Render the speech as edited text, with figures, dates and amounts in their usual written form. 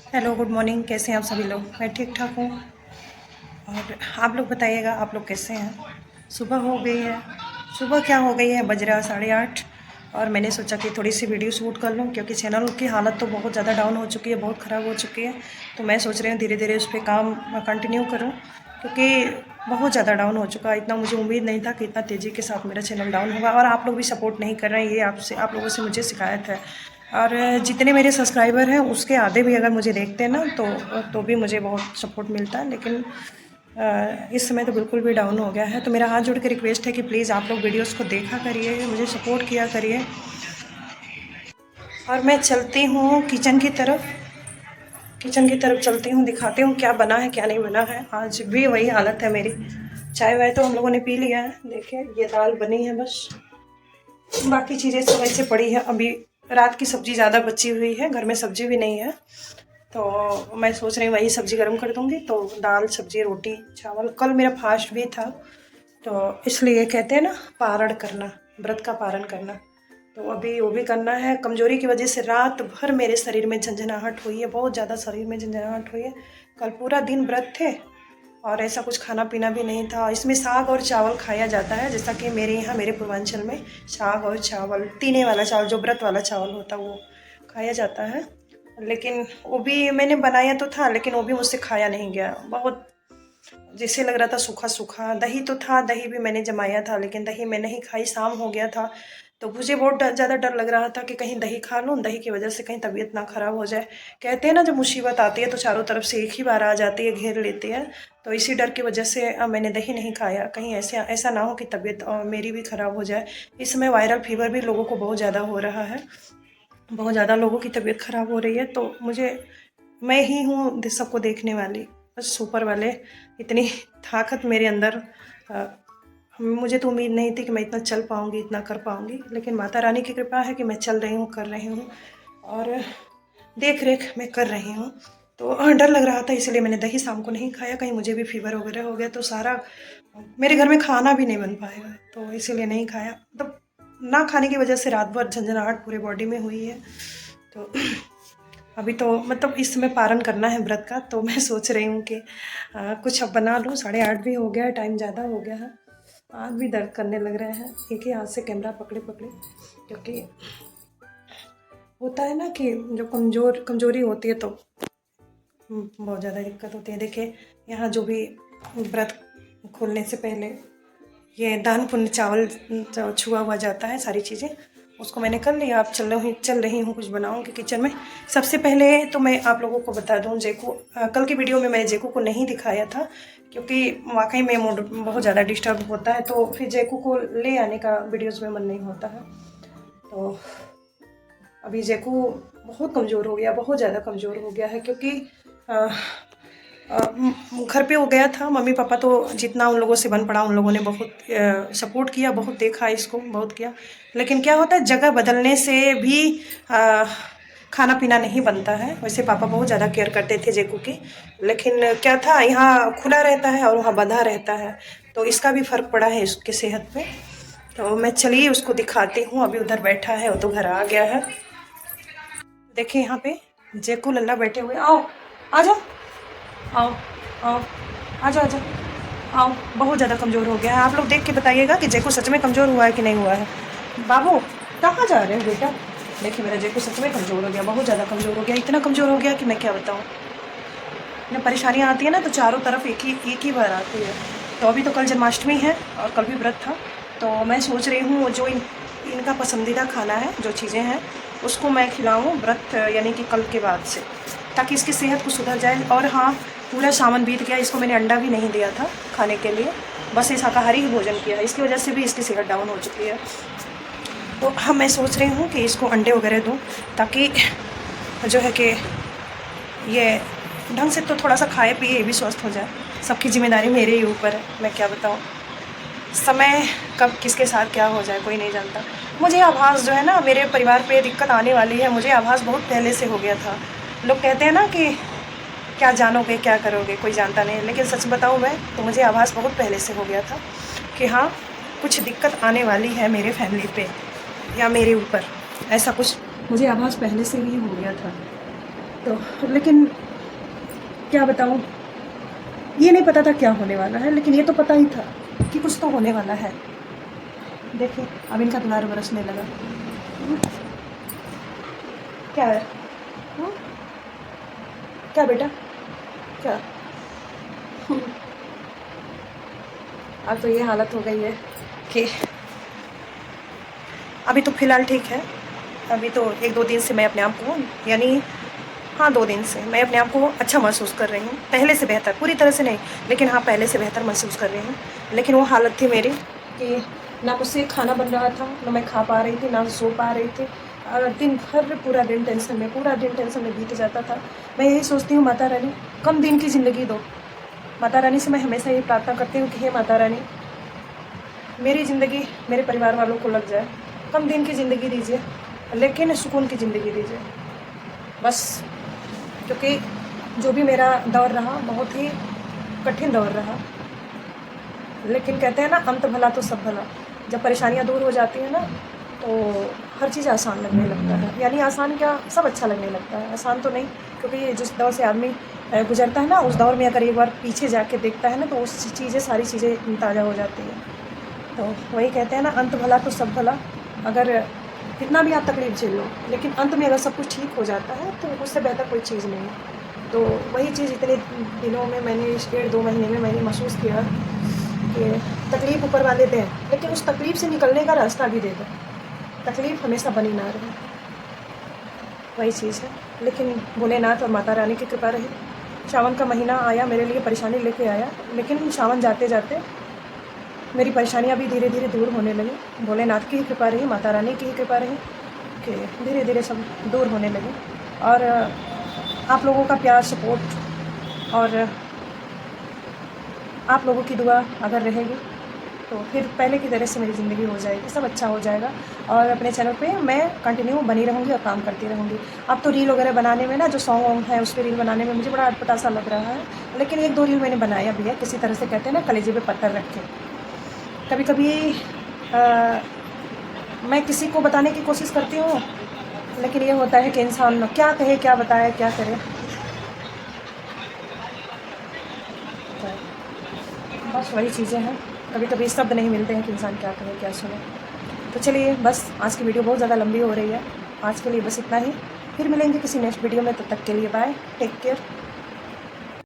Hello, good morning. कैसे हैं आप सभी लोग? मैं ठीक ठाक हूँ। और आप लोग बताइएगा, आप लोग कैसे हैं? सुबह हो गई है। सुबह क्या हो गई है, बज रहा 8:30। और मैंने सोचा कि थोड़ी सी वीडियो शूट कर लूँ, क्योंकि चैनल की हालत तो बहुत ज़्यादा डाउन हो चुकी है, बहुत ख़राब हो चुकी है। तो मैं सोच रही हूँ धीरे धीरे उस पर काम कंटिन्यू करूँ, क्योंकि बहुत ज़्यादा डाउन हो चुका है। इतना मुझे उम्मीद नहीं था कि इतना तेज़ी के साथ मेरा चैनल डाउन होगा। और आप लोग भी सपोर्ट नहीं कर रहे हैं, ये आप लोगों से मुझे शिकायत है। और जितने मेरे सब्सक्राइबर हैं उसके आधे भी अगर मुझे देखते हैं ना, तो भी मुझे बहुत सपोर्ट मिलता है। लेकिन इस समय तो बिल्कुल भी डाउन हो गया है। तो मेरा हाथ जोड़ के रिक्वेस्ट है कि प्लीज़ आप लोग वीडियोस को देखा करिए, मुझे सपोर्ट किया करिए। और मैं चलती हूँ किचन की तरफ चलती हूँ, दिखाती हूँ क्या बना है क्या नहीं बना है। आज भी वही हालत है मेरी। चाय वाय तो हम लोगों ने पी लिया है। देखिए, ये दाल बनी है बस, बाकी चीज़ें सब ऐसे पड़ी है। अभी रात की सब्जी ज़्यादा बची हुई है, घर में सब्जी भी नहीं है। तो मैं सोच रही हूँ वही सब्जी गर्म कर दूँगी। तो दाल सब्जी रोटी चावल। कल मेरा फास्ट भी था, तो इसलिए कहते हैं ना, पारण करना, व्रत का पारण करना। तो अभी वो भी करना है। कमज़ोरी की वजह से रात भर मेरे शरीर में झंझनाहट हुई है, बहुत ज़्यादा शरीर में झंझनाहट हुई है। कल पूरा दिन व्रत थे और ऐसा कुछ खाना पीना भी नहीं था। इसमें साग और चावल खाया जाता है, जैसा कि मेरे यहाँ मेरे पूर्वांचल में साग और चावल, तीने वाला चावल, जो व्रत वाला चावल होता है, वो खाया जाता है। लेकिन वो भी मैंने बनाया तो था, लेकिन वो भी मुझसे खाया नहीं गया। बहुत जैसे लग रहा था सूखा सूखा। दही तो था, दही भी मैंने जमाया था, लेकिन दही मैं नहीं खाई, शाम हो गया था। तो मुझे बहुत ज़्यादा डर लग रहा था कि कहीं दही खा लूँ, दही की वजह से कहीं तबीयत ना ख़राब हो जाए। कहते हैं ना, जब मुसीबत आती है तो चारों तरफ से एक ही बार आ जाती है, घेर लेती है। तो इसी डर की वजह से मैंने दही नहीं खाया, कहीं ऐसे ऐसा ना हो कि तबीयत मेरी भी ख़राब हो जाए। इस समय वायरल फीवर भी लोगों को बहुत ज़्यादा हो रहा है, बहुत ज़्यादा लोगों की तबीयत ख़राब हो रही है। तो मैं ही हूँ सबको देखने वाली, बस ऊपर वाले। इतनी ताकत मेरे अंदर, मुझे तो उम्मीद नहीं थी कि मैं इतना चल पाऊँगी, इतना कर पाऊँगी। लेकिन माता रानी की कृपा है कि मैं चल रही हूँ, कर रही हूँ, और देख रेख मैं कर रही हूँ। तो डर लग रहा था, इसलिए मैंने दही शाम को नहीं खाया, कहीं मुझे भी फीवर वगैरह हो गया तो सारा मेरे घर में खाना भी नहीं बन पाएगा। तो इसीलिए नहीं खाया। मतलब ना खाने की वजह से रात भर झंझनाहट पूरे बॉडी में हुई है। तो अभी तो मतलब इस समय पारण करना है व्रत का। तो मैं सोच रही हूँ कि कुछ अब बना लूँ। 8:30 भी हो गया है, टाइम ज़्यादा हो गया है। हाथ भी दर्द करने लग रहे हैं, एक ही हाथ से कैमरा पकड़े पकड़े। क्योंकि होता है ना कि जो कमज़ोरी होती है तो बहुत ज़्यादा दिक्कत होती है। देखिए, यहाँ जो भी व्रत खोलने से पहले ये दान पुण्य चावल छुआ हुआ जाता है, सारी चीज़ें उसको मैंने कर लिया। अब चल रही हूँ, कुछ बनाऊँगी किचन में। सबसे पहले तो मैं आप लोगों को बता दूँ, कल की वीडियो में मैंने जेकू को नहीं दिखाया था, क्योंकि वाकई में मूड बहुत ज़्यादा डिस्टर्ब होता है। तो फिर जेकू को ले आने का वीडियोज़ में मन नहीं होता है। तो अभी जेकू बहुत कमज़ोर हो गया, बहुत ज़्यादा कमज़ोर हो गया है। क्योंकि घर पे हो गया था। मम्मी पापा तो जितना उन लोगों से बन पड़ा, उन लोगों ने बहुत सपोर्ट किया, बहुत देखा इसको, बहुत किया। लेकिन क्या होता है, जगह बदलने से भी खाना पीना नहीं बनता है। वैसे पापा बहुत ज़्यादा केयर करते थे जेकू की, लेकिन क्या था, यहाँ खुला रहता है और वहाँ बंधा रहता है, तो इसका भी फ़र्क पड़ा है इसके सेहत पे। तो मैं चलिए उसको दिखाती हूँ। अभी उधर बैठा है, वो तो घर आ गया है। देखिए यहाँ पे जेकू लल्ला बैठे हुए। आओ, आ जाओ, आओ, आओ, आ जाओ, आ जाओ, आओ। बहुत ज़्यादा कमज़ोर हो गया है। आप लोग देख के बताइएगा कि जेकू सच में कमज़ोर हुआ है कि नहीं हुआ है। बाबू, कहाँ जा रहे हो बेटा? देखिए, मेरा जेकू सच में कमज़ोर हो गया, बहुत ज़्यादा कमज़ोर हो गया। इतना कमज़ोर हो गया कि मैं क्या बताऊँ। जब परेशानियाँ आती है ना, तो चारों तरफ एक ही बार आती है। तो अभी तो कल जन्माष्टमी है और कल भी व्रत था। तो मैं सोच रही हूँ जो इनका पसंदीदा खाना है, जो चीज़ें हैं, उसको मैं खिलाऊँ व्रत यानी कि कल के बाद से, ताकि इसकी सेहत को सुधर जाए। और हाँ, पूरा सावन बीत गया, इसको मैंने अंडा भी नहीं दिया था खाने के लिए, बस ये शाकाहारी ही भोजन किया है। इसकी वजह से भी इसकी सेहत डाउन हो चुकी है। तो हाँ, मैं सोच रही हूँ कि इसको अंडे वगैरह दूँ, ताकि जो है कि ये ढंग से तो थोड़ा सा खाए पिए, ये भी स्वस्थ हो जाए। सबकी जिम्मेदारी मेरे ही ऊपर है, मैं क्या बताऊँ। समय कब किसके साथ क्या हो जाए कोई नहीं जानता। मुझे आभास जो है ना, मेरे परिवार पे दिक्कत आने वाली है, मुझे आभास बहुत पहले से हो गया था। लोग कहते हैं ना कि क्या जानोगे क्या करोगे, कोई जानता नहीं। लेकिन सच बताऊँ मैं तो मुझे आभास बहुत पहले से हो गया था कि हाँ, कुछ दिक्कत आने वाली है मेरे फैमिली पे या मेरे ऊपर। ऐसा कुछ मुझे आभास पहले से ही हो गया था। तो लेकिन क्या बताऊँ, ये नहीं पता था क्या होने वाला है, लेकिन ये तो पता ही था कि कुछ तो होने वाला है। देखिए अब इनका दुलार बरसने लगा। क्या है? क्या बेटा, क्या? अब तो ये हालत हो गई है कि अभी तो फ़िलहाल ठीक है। अभी तो 1-2 दिन से मैं अपने आप को, यानी हाँ 2 दिन से मैं अपने आप को अच्छा महसूस कर रही हूँ, पहले से बेहतर, पूरी तरह से नहीं, लेकिन हाँ पहले से बेहतर महसूस कर रही हूँ। लेकिन वो हालत थी मेरी कि ना मुझसे खाना बन रहा था, ना मैं खा पा रही थी, ना सो पा रही थी, और दिन भर पूरा दिन टेंशन में बीत जाता था। मैं यही सोचती हूँ, माता रानी कम दिन की ज़िंदगी दो। माता रानी से मैं हमेशा ये प्रार्थना करती हूँ कि हे माता रानी, मेरी ज़िंदगी मेरे परिवार वालों को लग जाए, कम दिन की ज़िंदगी दीजिए, लेकिन सुकून की ज़िंदगी दीजिए बस। क्योंकि जो भी मेरा दौर रहा बहुत ही कठिन दौर रहा, लेकिन कहते हैं ना अंत भला तो सब भला। जब परेशानियाँ दूर हो जाती हैं ना तो हर चीज़ आसान लगने लगता है, यानी आसान क्या, सब अच्छा लगने लगता है। आसान तो नहीं, क्योंकि जिस दौर से आदमी गुजरता है ना, उस दौर में अगर एक बार पीछे जाके देखता है ना तो उस चीज़ें, सारी चीज़ें ताज़ा हो जाती हैं। तो वही कहते हैं ना, अंत भला तो सब भला। अगर कितना भी आप तकलीफ़ झेल लो, लेकिन अंत में अगर सब कुछ ठीक हो जाता है तो उससे बेहतर कोई चीज़ नहीं है। तो वही चीज़ इतने दिनों में मैंने, इस 1.5-2 महीने में मैंने महसूस किया कि तकलीफ़ ऊपर वाले दें, लेकिन उस तकलीफ़ से निकलने का रास्ता भी दे दें। तकलीफ़ हमेशा बनी ना रहे, वही चीज़ है। लेकिन भोलेनाथ और माता रानी की कृपा रही। सावन का महीना आया, मेरे लिए परेशानी लेके आया, लेकिन सावन जाते जाते मेरी परेशानियाँ भी धीरे धीरे दूर होने लगी। भोलेनाथ की ही कृपा रही, माता रानी की ही कृपा रही कि धीरे धीरे सब दूर होने लगे। और आप लोगों का प्यार, सपोर्ट और आप लोगों की दुआ अगर रहेगी तो फिर पहले की तरह से मेरी ज़िंदगी हो जाएगी, सब अच्छा हो जाएगा। और अपने चैनल पे मैं कंटिन्यू बनी रहूँगी और काम करती रहूँगी। अब तो रील वगैरह बनाने में ना, जो सॉन्ग वॉन्ग है उस पर रील बनाने में मुझे बड़ा अटपटा सा लग रहा है, लेकिन 1-2 रील मैंने बनाया भी है। किसी तरह से कहते हैं ना, कलेजे पे पत्थर रख के। कभी कभी मैं किसी को बताने की कोशिश करती हूँ, लेकिन ये होता है कि इंसान क्या कहे, क्या बताए, क्या करे। तो बस वही चीज़ें हैं, कभी कभी शब्द नहीं मिलते हैं कि इंसान क्या कहे, क्या सुने। तो चलिए, बस आज की वीडियो बहुत ज़्यादा लंबी हो रही है, आज के लिए बस इतना ही। फिर मिलेंगे किसी नेक्स्ट वीडियो में, तब तक के लिए बाय, टेक केयर।